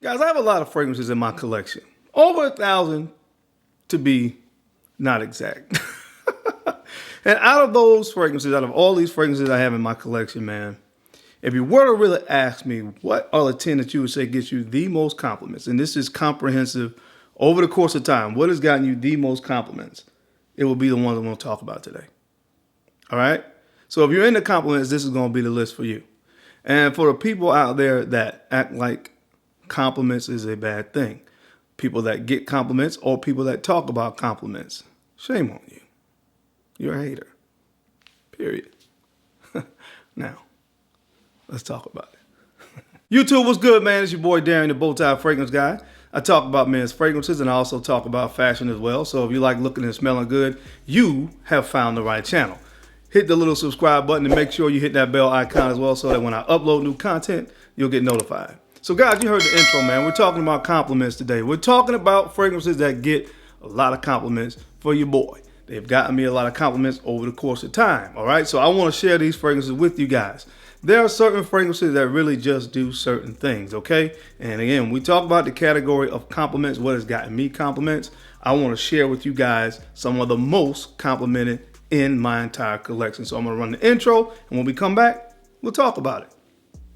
Guys, I have a lot of fragrances in my collection. Over 1,000 to be not exact. And out of those fragrances, out of all these fragrances I have in my collection, man, if you were to really ask me what are the 10 that you would say gets you the most compliments, and this is comprehensive over the course of time, what has gotten you the most compliments, it will be the ones I'm going to talk about today. All right? So if you're into compliments, this is going to be the list for you. And for the people out there that act like compliments is a bad thing, people that get compliments or people that talk about compliments, shame on you. You're a hater. Period. Now, let's talk about it. YouTube, what's good, man? It's your boy Darren, the Bowtie Fragrance Guy. I talk about men's fragrances and I also talk about fashion as well. So if you like looking and smelling good, you have found the right channel. Hit the little subscribe button and make sure you hit that bell icon as well so that when I upload new content, you'll get notified. So guys, you heard the intro, man. We're talking about compliments today. We're talking about fragrances that get a lot of compliments for your boy. They've gotten me a lot of compliments over the course of time, all right? So I want to share these fragrances with you guys. There are certain fragrances that really just do certain things, okay? And again, we talk about the category of compliments, what has gotten me compliments. I want to share with you guys some of the most complimented in my entire collection. So I'm going to run the intro, and when we come back, we'll talk about it.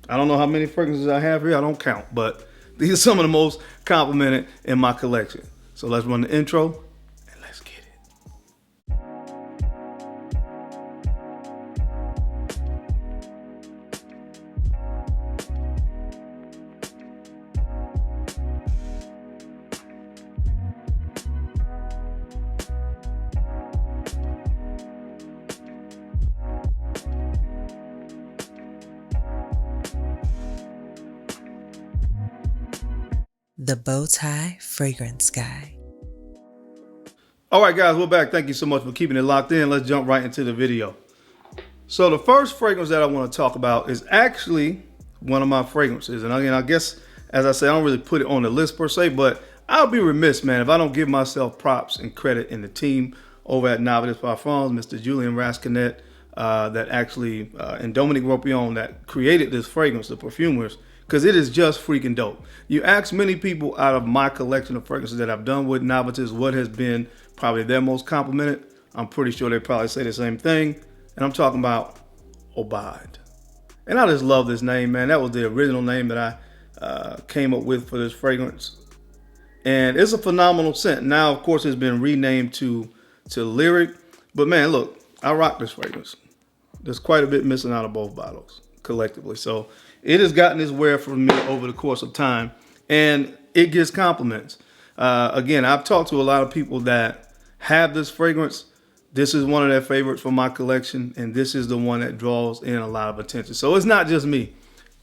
I don't know how many fragrances I have here. I don't count, but these are some of the most complimented in my collection. So let's run the intro. The Bowtie Fragrance Guy. All right, guys, we're back. Thank you so much for keeping it locked in. Let's jump right into the video. So the first fragrance that I want to talk about is actually one of my fragrances. And again, I guess, as I say, I don't really put it on the list per se, but I'll be remiss, man, if I don't give myself props and credit in the team over at Navitus Parfums, Mr. Julian Rascanet, that actually, and Dominique Ropion that created this fragrance, the perfumers, because it is just freaking dope. You ask many people out of my collection of fragrances that I've done with Navitus what has been probably their most complimented. I'm pretty sure they probably say the same thing. And I'm talking about Aubade. And I just love this name, man. That was the original name that I came up with for this fragrance. And it's a phenomenal scent. Now, of course, it's been renamed to Lyrik. But man, look, I rock this fragrance. There's quite a bit missing out of both bottles collectively. So it has gotten its wear from me over the course of time, and it gets compliments. Again, I've talked to a lot of people that have this fragrance. This is one of their favorites from my collection, and this is the one that draws in a lot of attention. So it's not just me.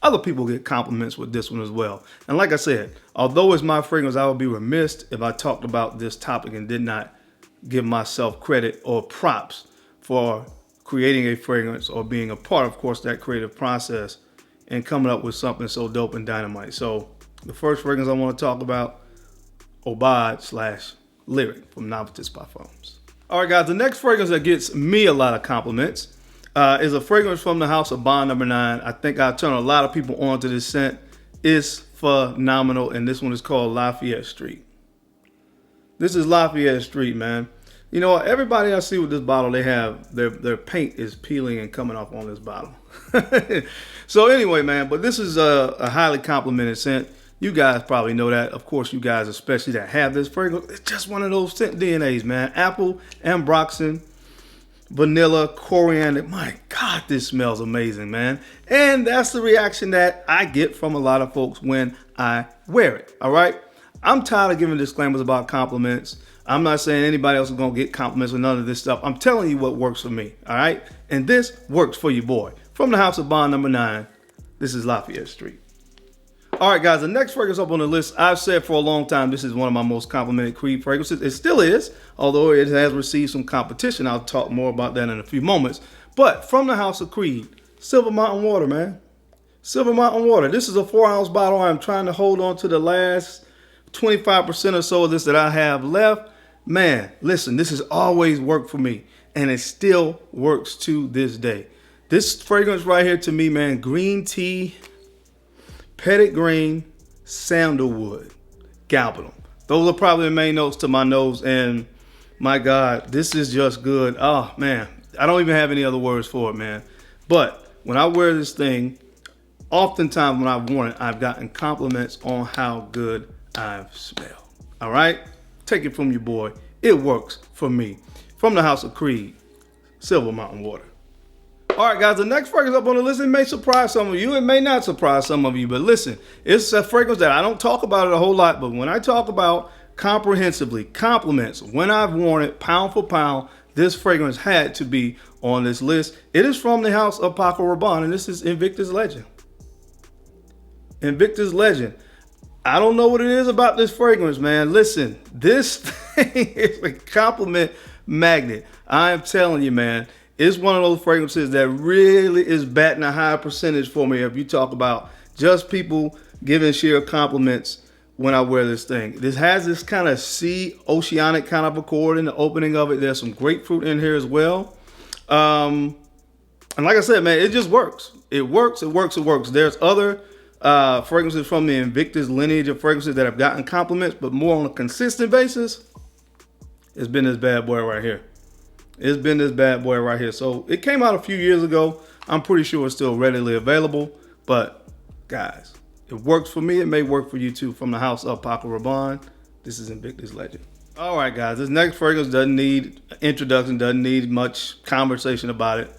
Other people get compliments with this one as well. And like I said, although it's my fragrance, I would be remiss if I talked about this topic and did not give myself credit or props for creating a fragrance or being a part, of course, that creative process and coming up with something so dope and dynamite. So the first fragrance I want to talk about, Aubade / Lyrik from Navitus Parfums. All right, guys, the next fragrance that gets me a lot of compliments is a fragrance from the house of Bond No. 9. I think I'll turn a lot of people on to this scent. It's phenomenal, and this one is called Lafayette Street. This is Lafayette Street, man. You know, everybody I see with this bottle, they have their paint is peeling and coming off on this bottle. So anyway, man, but this is a highly complimented scent. You guys probably know that. Of course, you guys, especially that have this fragrance, it's just one of those scent DNAs, man. Apple, ambroxan, vanilla, coriander. My God, this smells amazing, man. And that's the reaction that I get from a lot of folks when I wear it, all right? I'm tired of giving disclaimers about compliments. I'm not saying anybody else is going to get compliments or none of this stuff. I'm telling you what works for me, all right? And this works for your boy. From the house of Bond No. 9, this is Lafayette Street. All right, guys, the next fragrance up on the list, I've said for a long time, this is one of my most complimented Creed fragrances. It still is, although it has received some competition. I'll talk more about that in a few moments. But from the house of Creed, Silver Mountain Water, man. Silver Mountain Water. This is a 4-ounce bottle. I'm trying to hold on to the last 25% or so of this that I have left. Man, listen, this has always worked for me, and it still works to this day. This fragrance right here to me, man, green tea, petitgreen, sandalwood, galbanum. Those are probably the main notes to my nose, and my God, this is just good. Oh man, I don't even have any other words for it, man. But when I wear this thing, oftentimes when I've worn it, I've gotten compliments on how good I smell. All right, take it from your boy. It works for me. From the House of Creed, Silver Mountain Water. All right, guys, the next fragrance up on the list, it may surprise some of you. It may not surprise some of you, but listen, it's a fragrance that I don't talk about it a whole lot, but when I talk about comprehensively compliments, when I've worn it, pound for pound, this fragrance had to be on this list. It is from the house of Paco Rabanne, and this is Invictus Legend. Invictus Legend. I don't know what it is about this fragrance, man. Listen, this thing is a compliment magnet. I am telling you, man, it's one of those fragrances that really is batting a high percentage for me if you talk about just people giving sheer compliments when I wear this thing. This has this kind of sea, oceanic kind of accord in the opening of it. There's some grapefruit in here as well. And like I said, man, it just works. It works, it works, it works. There's other fragrances from the Invictus lineage of fragrances that have gotten compliments, but more on a consistent basis, it's been this bad boy right here. It's been this bad boy right here. So it came out a few years ago. I'm pretty sure it's still readily available, but guys, it works for me. It may work for you too. From the house of Paco Rabanne, this is Invictus Legend. All right, guys, this next fragrance doesn't need introduction, doesn't need much conversation about it.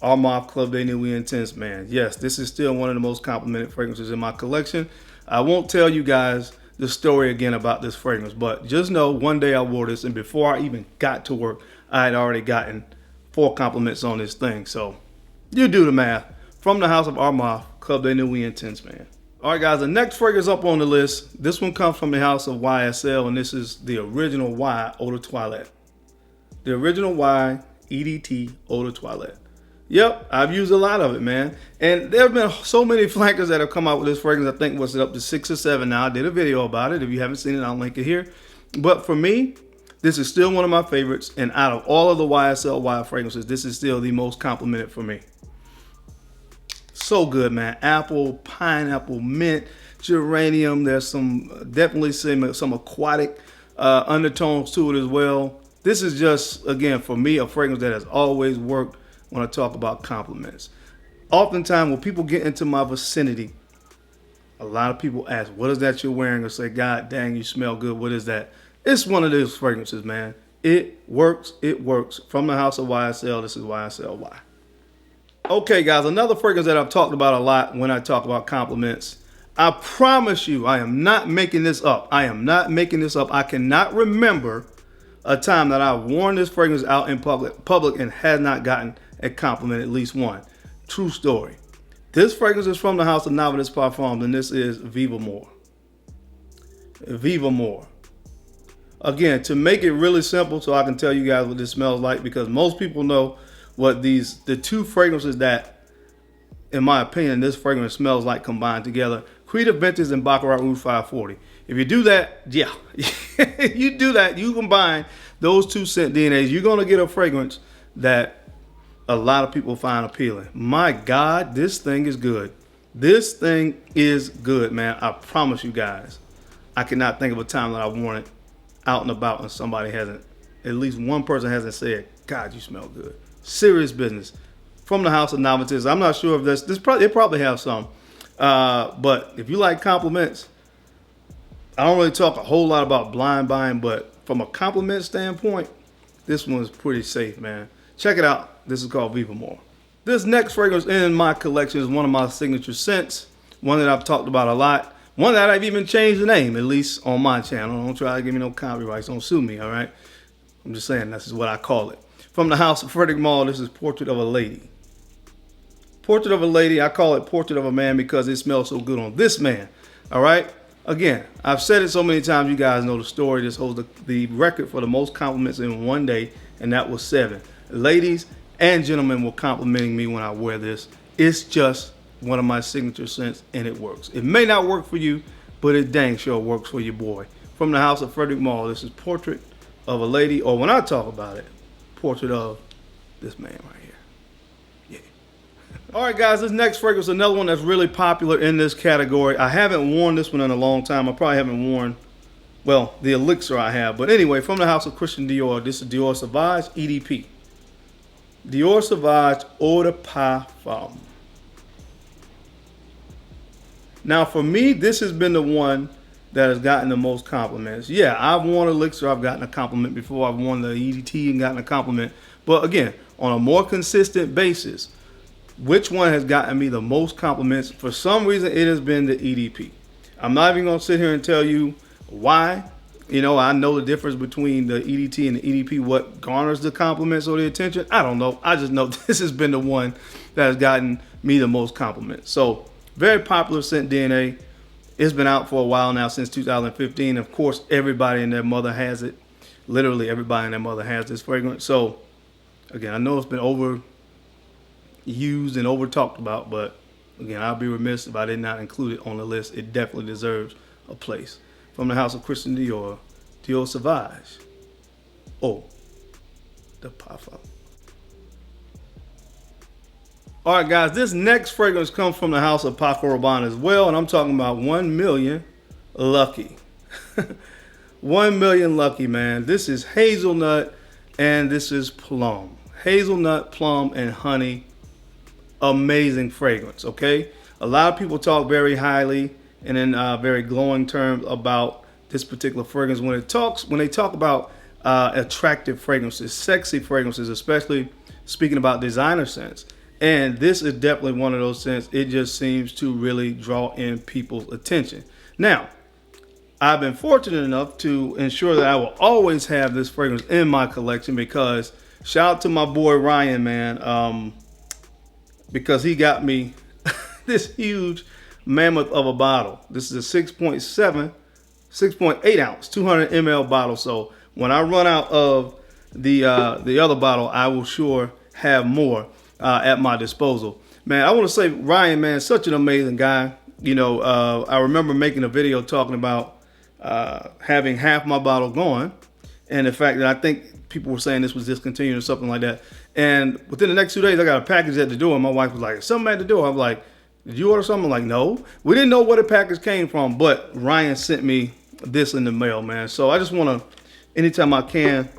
Armaf Club de Nuit Intense, man. Yes, this is still one of the most complimented fragrances in my collection. I won't tell you guys the story again about this fragrance, but just know one day I wore this, and before I even got to work, I had already gotten 4 compliments on this thing. So you do the math. From the house of Armaf Club de Nuit Intense, man. All right, guys, the next fragrance up on the list, this one comes from the house of YSL, and this is the original Y Eau de Toilette. The original Y EDT Eau de Toilette. Yep, I've used a lot of it, man. And there have been so many flankers that have come out with this fragrance. I think was it up to 6 or 7 now. I did a video about it. If you haven't seen it, I'll link it here. But for me, this is still one of my favorites. And out of all of the YSL Y fragrances, this is still the most complimented for me. So good, man. Apple, pineapple, mint, geranium. There's some definitely some aquatic undertones to it as well. This is just, again, for me, a fragrance that has always worked when I talk about compliments. Oftentimes when people get into my vicinity, a lot of people ask, what is that you're wearing? Or say, God dang, you smell good. What is that? It's one of those fragrances, man. It works. It works. From the house of YSL, this is YSL Y. Okay, guys, another fragrance that I've talked about a lot when I talk about compliments. I promise you, I am not making this up. I am not making this up. I cannot remember a time that I've worn this fragrance out in public and had not gotten a compliment, at least one. True story. This fragrance is from the house of Navitus Parfums, and this is Vivamor. Vivamor. Again, to make it really simple so I can tell you guys what this smells like, because most people know what the 2 fragrances that, in my opinion, this fragrance smells like combined together. Creed Aventus and Baccarat Rouge 540. If you do that, yeah, you do that, you combine those 2 scent DNAs, you're going to get a fragrance that a lot of people find appealing. My God, this thing is good. This thing is good, man. I promise you guys. I cannot think of a time that I've worn it out and about and somebody hasn't, at least one person hasn't said, God, you smell good. Serious business. From the house of Navitus. I'm not sure if they probably have some. But if you like compliments, I don't really talk a whole lot about blind buying, but from a compliment standpoint, this one's pretty safe, man. Check it out. This is called Vivamor. This next fragrance in my collection is one of my signature scents. One that I've talked about a lot. One that I've even changed the name, at least on my channel. Don't try to give me no copyrights. Don't sue me, all right? I'm just saying this is what I call it. From the house of Frederic, this is Portrait of a Lady. Portrait of a Lady. I call it Portrait of a Man because it smells so good on this man, all right? Again, I've said it so many times, you guys know the story. This holds the record for the most compliments in one day, and that was 7. Ladies and gentlemen were complimenting me when I wear this. It's just one of my signature scents, and it works. It may not work for you, but it dang sure works for your boy. From the house of Frederic, this is Portrait of a Lady, or when I talk about it, Portrait of this man right here. Yeah. All right, guys, this next fragrance is another one that's really popular in this category. I haven't worn this one in a long time. I probably haven't worn, well, the Elixir I have. But anyway, from the house of Christian Dior, this is Dior Sauvage EDP. Dior Sauvage Eau de Parfum. Now, for me, this has been the one that has gotten the most compliments. Yeah, I've worn Elixir. I've gotten a compliment before. I've worn the EDT and gotten a compliment. But again, on a more consistent basis, which one has gotten me the most compliments? For some reason, it has been the EDP. I'm not even going to sit here and tell you why. You know, I know the difference between the EDT and the EDP, what garners the compliments or the attention. I don't know. I just know this has been the one that has gotten me the most compliments. So, very popular scent DNA. It's been out for a while now, since 2015. Of course, everybody and their mother has it. Literally everybody and their mother has this fragrance. So, again, I know it's been overused and over talked about, but again, I'll be remiss if I did not include it on the list. It definitely deserves a place. From the house of Christian Dior, Dior Sauvage Eau de Parfum. All right, guys, this next fragrance comes from the house of Paco Rabanne as well, and I'm talking about 1 Million Lucky. 1 Million Lucky, man. This is hazelnut and this is plum. Hazelnut, plum, and honey. Amazing fragrance, okay? A lot of people talk very highly and in very glowing terms about this particular fragrance when they talk about attractive fragrances, sexy fragrances, especially speaking about designer scents. And this is definitely one of those scents. It just seems to really draw in people's attention. Now, I've been fortunate enough to ensure that I will always have this fragrance in my collection, because shout out to my boy Ryan, man, because he got me this huge mammoth of a bottle. This is a 6.8 ounce, 200 ml bottle. So when I run out of the other bottle, I will sure have more at my disposal. Man, I want to say Ryan, man, such an amazing guy. You know, I remember making a video talking about having half my bottle gone, and the fact that I think people were saying this was discontinued or something like that. And within the next 2 days, I got a package at the door, and my wife was like, "Something at the door." I'm like, "Did you order something?" I'm like, "No." We didn't know where the package came from, but Ryan sent me this in the mail, man. So I just want to, anytime I can,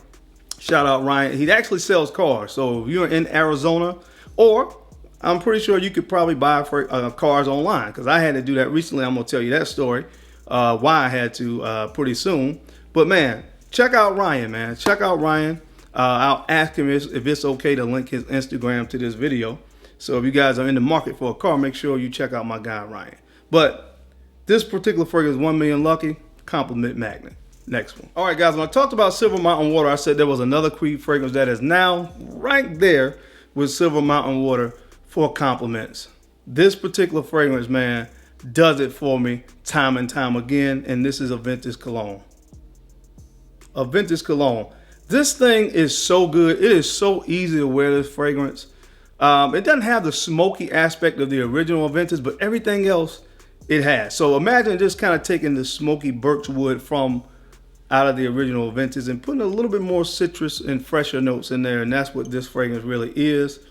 shout out Ryan. He actually sells cars. So if you're in Arizona, or I'm pretty sure you could probably buy cars online, because I had to do that recently. I'm going to tell you that story, why I had to pretty soon. But man, check out Ryan, man. Check out Ryan. I'll ask him if it's okay to link his Instagram to this video. So if you guys are in the market for a car, make sure you check out my guy Ryan. But this particular fragrance, 1 Million Lucky, compliment magnet. Next one. All right, guys, when I talked about Silver Mountain Water, I said there was another Creed fragrance that is now right there with Silver Mountain Water for compliments. This particular fragrance, man, does it for me time and time again, and this is Aventus Cologne. Aventus Cologne. This thing is so good. It is so easy to wear this fragrance. It doesn't have the smoky aspect of the original Aventus, but everything else it has. So imagine just kind of taking the smoky birchwood from out of the original Aventus and putting a little bit more citrus and fresher notes in there, and that's what this fragrance really is.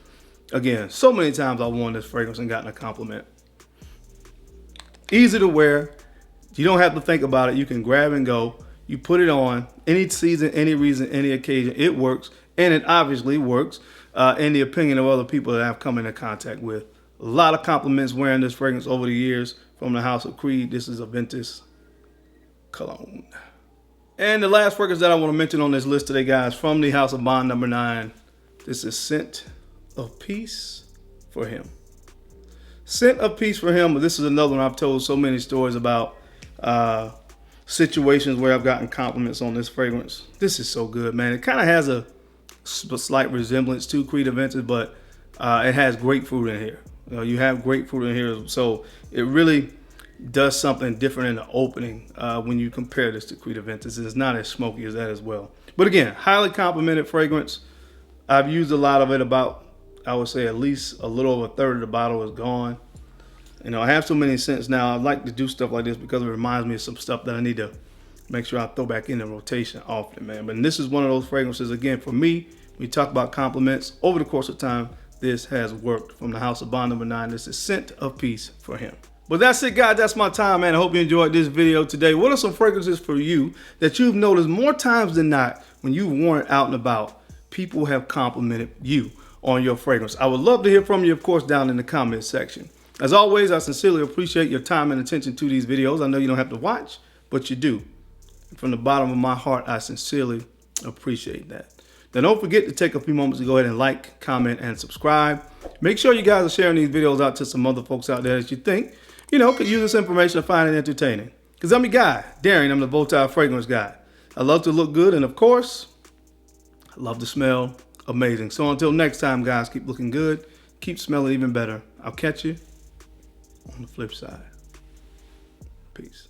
Again, so many times I've worn this fragrance and gotten a compliment. Easy to wear. You don't have to think about it. You can grab and go. You put it on any season, any reason, any occasion. It works, and it obviously works in the opinion of other people that I've come into contact with. A lot of compliments wearing this fragrance over the years from the house of Creed. This is Aventus Cologne. And the last fragrance that I want to mention on this list today, guys, from the house of Bond number 9. This is Scent of Peace for Him. Scent of Peace for Him. This is another one I've told so many stories about. Situations where I've gotten compliments on this fragrance. This is so good, man. It kind of has a slight resemblance to Creed Aventus, but it has grapefruit in here. You have grapefruit in here, so it really does something different in the opening when you compare this to Creed Aventus. It's not as smoky as that as well. But again, highly complimented fragrance. I've used a lot of it. About, I would say, at least a little over a third of the bottle is gone. You know, I have so many scents now. I like to do stuff like this because it reminds me of some stuff that I need to make sure I throw back in the rotation often, man. But this is one of those fragrances, again, for me, we talk about compliments over the course of time. this has worked. From the house of Bond number 9, this is Scent of Peace for him. But that's it, guys. That's my time, man. I hope you enjoyed this video today. What are some fragrances for you that you've noticed more times than not when you've worn it out and about, people have complimented you on your fragrance? I would love to hear from you, of course, down in the comments section. As always, I sincerely appreciate your time and attention to these videos. I know you don't have to watch, but you do. From the bottom of my heart, I sincerely appreciate that. Now, don't forget to take a few moments to go ahead and like, comment, and subscribe. Make sure you guys are sharing these videos out to some other folks out there that you think, could use this information and find it entertaining. Because I'm your guy, Darren. I'm the bow tie fragrance guy. I love to look good, and of course, I love to smell amazing. So until next time, guys, keep looking good, keep smelling even better. I'll catch you on the flip side. Peace.